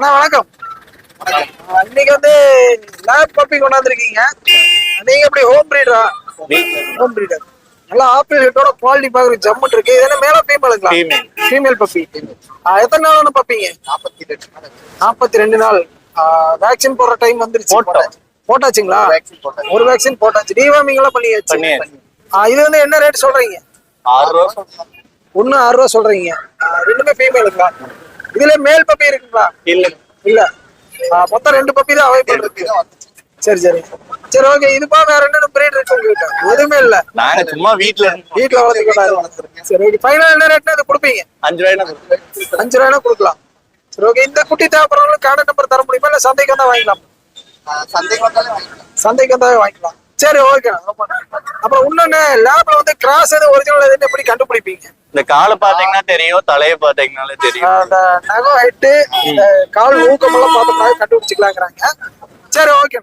அண்ணா வணக்கம். இன்னைக்கு வந்து லேப் பப்பி கொண்டாந்துருக்கீங்க. நீங்க எப்படி ஹோம் பிரீடரா? Home breeder. நல்லா ஆப்பிள் ஹெட்டோட குவாலிட்டி பாக்குறது ஜம்முன் இருக்கு. இது என்ன மேல ஃபீமேலுங்களா? Female puppy. எத்தனை நாளான பப்பிங்க? 42 நாள். வேக்சின் போடுற டைம் வந்துருச்சு. போட்டாச்சுங்களா? ஒரு வேக்சின் போட்டாச்சு. டிவார்மிங் எல்லாம் பண்ணியாச்சு. இது வந்து என்ன ரேட் சொல்றீங்க? 6 ரூபா. ஒன்னு 6 ரூபா சொல்றீங்க. ரெண்டுமே ஃபீமேலுங்களா? இதுல மேல் பப்பி இருக்குங்களா? இல்ல. மொத்தம் 2 பப்பி தான் அவைலபிள் இருக்கு. சரி சரி சரி ஓகே. இதுப்பா வேற என்ன பிரீட் இருக்கு உங்ககிட்ட? எதுவுமே இல்ல. நாங்க சும்மா வீட்ல வளர்த்துக்கிட்டாரு. சரி ஓகே. ஃபைனல் என்ன ரேட்னா இது கொடுப்பீங்க? 5 ரூபாய்னா 5 ரூபாய்னா கொடுக்கலாம். சரி ஓகே. இந்த குட்டி தேவைப்படுறவங்களுக்கு கான்டாக்ட் நம்பர் தர முடியுமா? இல்ல சந்தைக்கு வந்தா வாங்கிக்கலாம்? சந்தைக்கு வந்தாவே வாங்கிக்கலாம். சரி ஓகே. அப்புறம் இன்னொன்னு லேப்ல வந்து கிராஸ் எது ஒரிஜினல் எதுன்னு எப்படி கண்டுபிடிப்பீங்க? இந்த காலை பாத்தீங்கன்னா தெரியும், தலையை பாத்தீங்கன்னாலே தெரியும். அந்த நகம் ஹைட்டு, கால் ஊக்கம் எல்லாம் பார்த்தோம்னா கண்டுபிடிச்சிக்கலாங்கிறாங்க. சரி ஓகே.